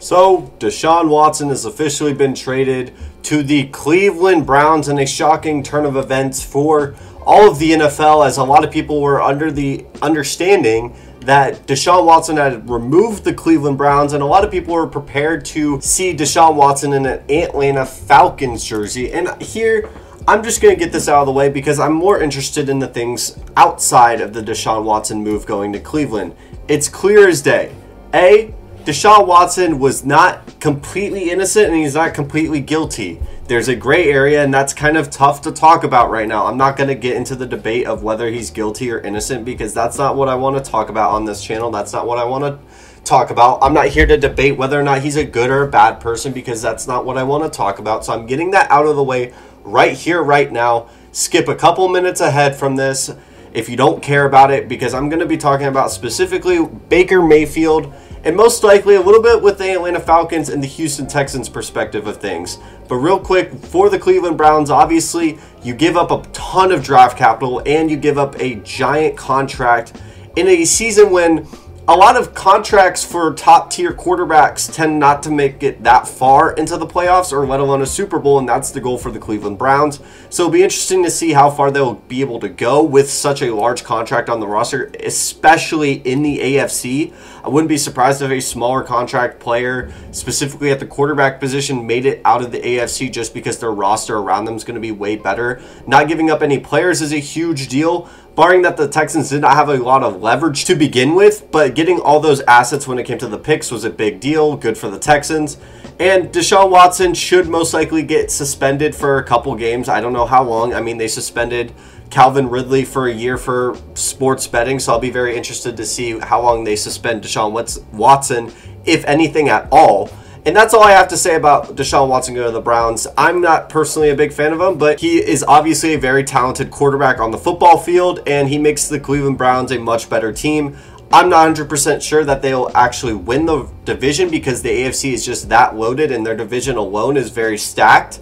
So, Deshaun Watson has officially been traded to the Cleveland Browns in a shocking turn of events for all of the NFL, as a lot of people were under the understanding that Deshaun Watson had removed the Cleveland Browns, and a lot of people were prepared to see Deshaun Watson in an Atlanta Falcons jersey. And here, I'm just going to get this out of the way because I'm more interested in the things outside of the Deshaun Watson move going to Cleveland. It's clear as day. A, Deshaun Watson was not completely innocent and he's not completely guilty. There's a gray area, and that's kind of tough to talk about right now. I'm not going to get into the debate of whether he's guilty or innocent because that's not what I want to talk about on this channel. That's not what I want to talk about. I'm not here to debate whether or not he's a good or a bad person because that's not what I want to talk about. So I'm getting that out of the way right here, right now. Skip a couple minutes ahead from this if you don't care about it, because I'm going to be talking about specifically Baker Mayfield and most likely a little bit with the Atlanta Falcons and the Houston Texans perspective of things. But real quick, for the Cleveland Browns, obviously you give up a ton of draft capital and you give up a giant contract in a season when a lot of contracts for top tier quarterbacks tend not to make it that far into the playoffs or let alone a Super Bowl, and that's the goal for the Cleveland Browns. So it'll be interesting to see how far they'll be able to go with such a large contract on the roster, especially in the AFC. I wouldn't be surprised if a smaller contract player, specifically at the quarterback position, made it out of the AFC just because their roster around them is going to be way better. Not giving up any players is a huge deal, barring that the Texans did not have a lot of leverage to begin with, but getting all those assets when it came to the picks was a big deal, good for the Texans. And Deshaun Watson should most likely get suspended for a couple games. I don't know how long. I mean, they suspended Calvin Ridley for a year for sports betting, so I'll be very interested to see how long they suspend Deshaun Watson, if anything at all. And that's all I have to say about Deshaun Watson going to the Browns. I'm not personally a big fan of him, but he is obviously a very talented quarterback on the football field, and he makes the Cleveland Browns a much better team. I'm not 100% sure that they'll actually win the division because the AFC is just that loaded and their division alone is very stacked.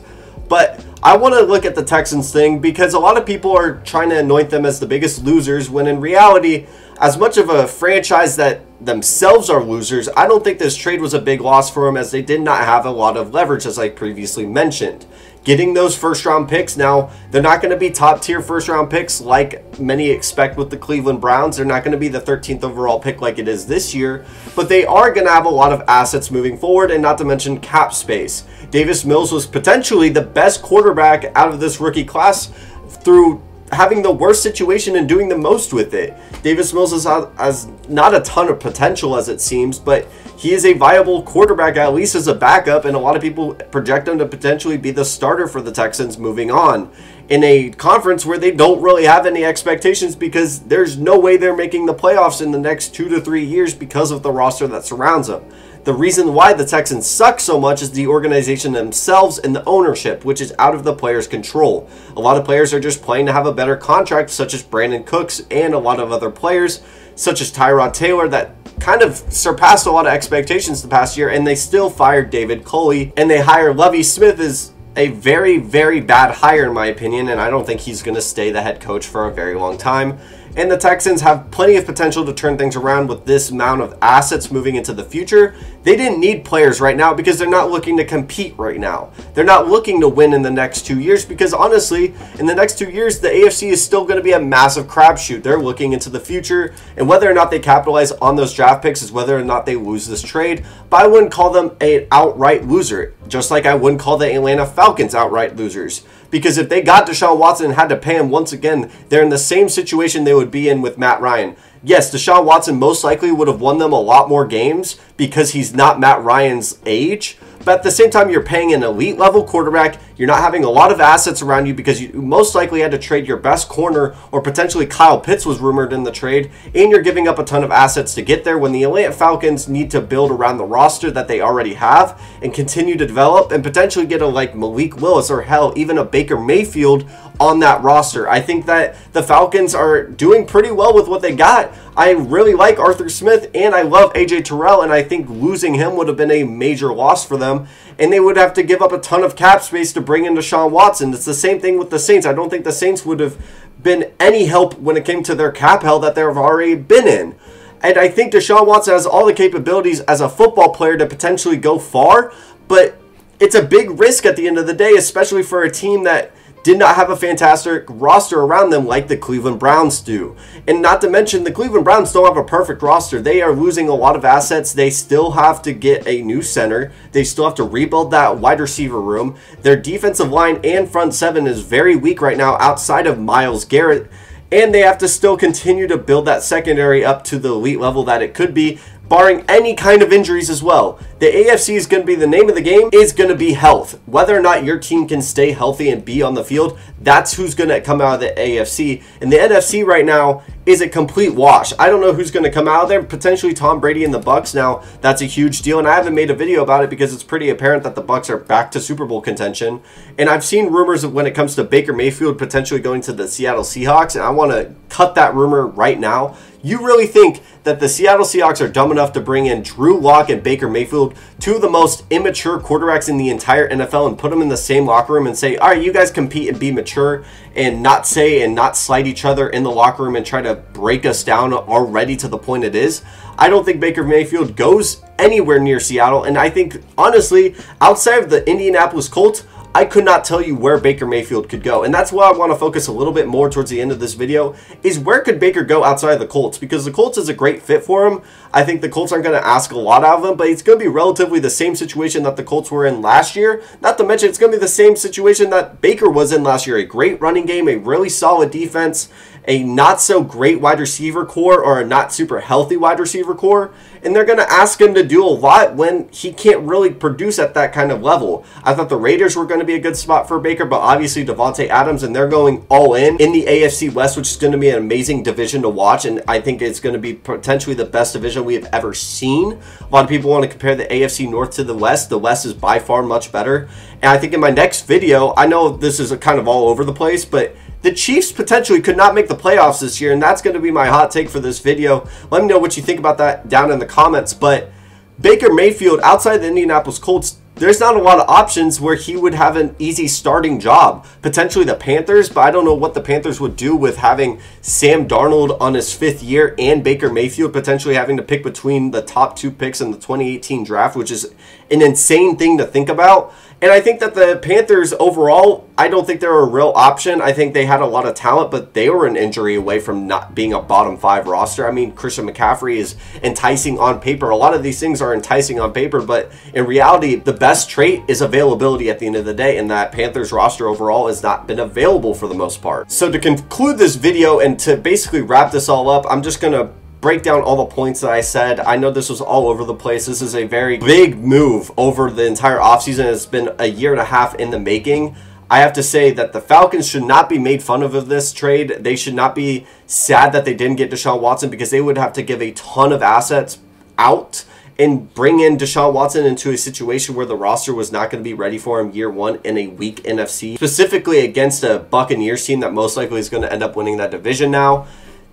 But I want to look at the Texans thing because a lot of people are trying to anoint them as the biggest losers when in reality, as much of a franchise that themselves are losers, I don't think this trade was a big loss for them as they did not have a lot of leverage, as I previously mentioned. Getting those first-round picks, now, they're not going to be top-tier first-round picks like many expect with the Cleveland Browns. They're not going to be the 13th overall pick like it is this year, but they are going to have a lot of assets moving forward, and not to mention cap space. Davis Mills was potentially the best quarterback out of this rookie class through having the worst situation and doing the most with it. Davis Mills has not a ton of potential as it seems, but he is a viable quarterback, at least as a backup, and a lot of people project him to potentially be the starter for the Texans moving on in a conference where they don't really have any expectations because there's no way they're making the playoffs in the next 2 to 3 years because of the roster that surrounds them. The reason why the Texans suck so much is the organization themselves and the ownership, which is out of the players' control. A lot of players are just playing to have a better contract, such as Brandon Cooks and a lot of other players, such as Tyrod Taylor, that kind of surpassed a lot of expectations the past year, and they still fired David Culley, and they hire Lovie Smith is a very, very bad hire in my opinion, and I don't think he's going to stay the head coach for a very long time. And the Texans have plenty of potential to turn things around with this amount of assets moving into the future. They didn't need players right now because they're not looking to compete right now. They're not looking to win in the next 2 years because honestly, in the next 2 years, the AFC is still going to be a massive crapshoot. They're looking into the future, and whether or not they capitalize on those draft picks is whether or not they lose this trade. But I wouldn't call them an outright loser, just like I wouldn't call the Atlanta Falcons outright losers. Because if they got Deshaun Watson and had to pay him once again, they're in the same situation they would be in with Matt Ryan. Yes, Deshaun Watson most likely would have won them a lot more games because he's not Matt Ryan's age. But at the same time, you're paying an elite level quarterback. You're not having a lot of assets around you because you most likely had to trade your best corner, or potentially Kyle Pitts was rumored in the trade, and you're giving up a ton of assets to get there when the Atlanta Falcons need to build around the roster that they already have and continue to develop and potentially get a like Malik Willis or hell, even a Baker Mayfield on that roster. I think that the Falcons are doing pretty well with what they got. I really like Arthur Smith and I love AJ Terrell, and I think losing him would have been a major loss for them, and they would have to give up a ton of cap space to bring in Deshaun Watson. It's the same thing with the Saints. I don't think the Saints would have been any help when it came to their cap hell that they've already been in. And I think Deshaun Watson has all the capabilities as a football player to potentially go far, but it's a big risk at the end of the day, especially for a team that did not have a fantastic roster around them like the Cleveland Browns do. And not to mention, the Cleveland Browns don't have a perfect roster. They are losing a lot of assets. They still have to get a new center. They still have to rebuild that wide receiver room. Their defensive line and front seven is very weak right now outside of Myles Garrett. And they have to still continue to build that secondary up to the elite level that it could be, barring any kind of injuries as well. The AFC is going to be, the name of the game is going to be health. Whether or not your team can stay healthy and be on the field, that's who's going to come out of the AFC. And the NFC right now is a complete wash. I don't know who's going to come out of there. Potentially Tom Brady and the Bucs. Now, that's a huge deal, and I haven't made a video about it because it's pretty apparent that the Bucs are back to Super Bowl contention. And I've seen rumors of when it comes to Baker Mayfield potentially going to the Seattle Seahawks, and I want to cut that rumor right now. You really think that the Seattle Seahawks are dumb enough to bring in Drew Lock and Baker Mayfield, two of the most immature quarterbacks in the entire NFL, and put them in the same locker room and say, all right, you guys compete and be mature, and not say and not slight each other in the locker room and try to break us down already to the point it is? I don't think Baker Mayfield goes anywhere near Seattle, and I think, honestly, outside of the Indianapolis Colts, I could not tell you where Baker Mayfield could go. And that's why I want to focus a little bit more towards the end of this video, is where could Baker go outside of the Colts? Because the Colts is a great fit for him. I think the Colts aren't going to ask a lot out of him, but it's going to be relatively the same situation that the Colts were in last year. Not to mention, it's going to be the same situation that Baker was in last year. A great running game, a really solid defense, a not so great wide receiver core, or a not super healthy wide receiver core, and they're going to ask him to do a lot when he can't really produce at that kind of level. I thought the Raiders were going to be a good spot for Baker, but obviously Devontae Adams, and they're going all in the AFC West, which is going to be an amazing division to watch, and I think it's going to be potentially the best division we have ever seen. A lot of people want to compare the AFC North to the West. The West is by far much better, and I think in my next video, I know this is kind of all over the place, but the Chiefs potentially could not make the playoffs this year, and that's going to be my hot take for this video. Let me know what you think about that down in the comments. But Baker Mayfield, outside the Indianapolis Colts, there's not a lot of options where he would have an easy starting job. Potentially the Panthers, but I don't know what the Panthers would do with having Sam Darnold on his 5th year and Baker Mayfield potentially having to pick between the top 2 picks in the 2018 draft, which is an insane thing to think about. And I think that the Panthers overall, I don't think they're a real option. I think they had a lot of talent, but they were an injury away from not being a bottom 5 roster. I mean, Christian McCaffrey is enticing on paper. A lot of these things are enticing on paper, but in reality, the best trait is availability at the end of the day, and that Panthers roster overall has not been available for the most part. So to conclude this video and to basically wrap this all up, I'm just going to break down all the points that I said. I know this was all over the place. This is a very big move over the entire offseason. It's been a year and a half in the making. I have to say that the Falcons should not be made fun of this trade. They should not be sad that they didn't get Deshaun Watson, because they would have to give a ton of assets out and bring in Deshaun Watson into a situation where the roster was not going to be ready for him year one in a weak NFC, specifically against a Buccaneers team that most likely is going to end up winning that division now.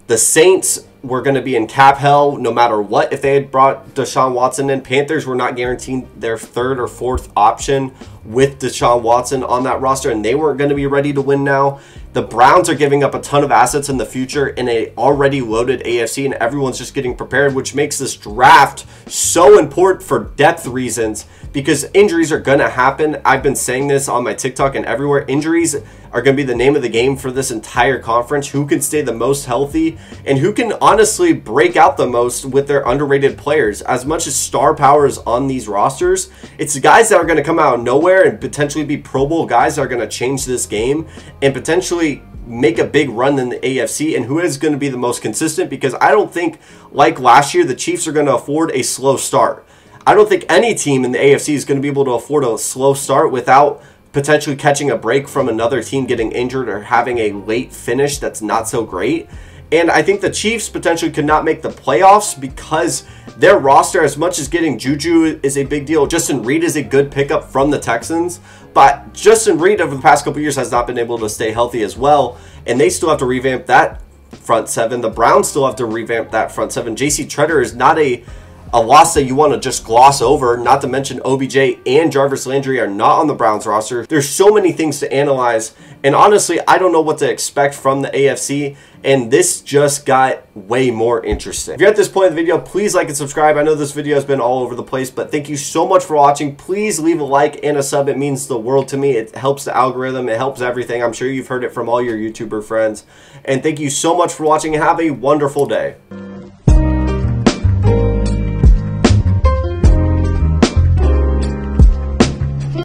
The Saints were going to be in cap hell no matter what if they had brought Deshaun Watson in. Panthers were not guaranteed their 3rd or 4th option with Deshaun Watson on that roster, and they weren't going to be ready to win now. The Browns are giving up a ton of assets in the future in a already loaded AFC, and everyone's just getting prepared, which makes this draft so important for depth reasons, because injuries are going to happen. I've been saying this on my TikTok and everywhere. Injuries are going to be the name of the game for this entire conference. Who can stay the most healthy and who can honestly break out the most with their underrated players. As much as star power is on these rosters, it's the guys that are going to come out of nowhere and potentially be Pro Bowl guys that are going to change this game and potentially make a big run in the AFC, and who is going to be the most consistent, because I don't think, like last year, the Chiefs are going to afford a slow start. I don't think any team in the AFC is going to be able to afford a slow start without potentially catching a break from another team getting injured or having a late finish that's not so great. And I think the Chiefs potentially could not make the playoffs because their roster, as much as getting Juju is a big deal, Justin Reed is a good pickup from the Texans, but Justin Reed over the past couple years has not been able to stay healthy as well, and they still have to revamp that front seven. The Browns still have to revamp that front seven. JC Treader is not a a loss that you want to just gloss over, not to mention OBJ and Jarvis Landry are not on the Browns roster. There's so many things to analyze, and honestly, I don't know what to expect from the AFC, and this just got way more interesting. If you're at this point in the video, please like and subscribe. I know this video has been all over the place, but thank you so much for watching. Please leave a like and a sub. It means the world to me. It helps the algorithm. It helps everything. I'm sure you've heard it from all your YouTuber friends. And thank you so much for watching, and have a wonderful day.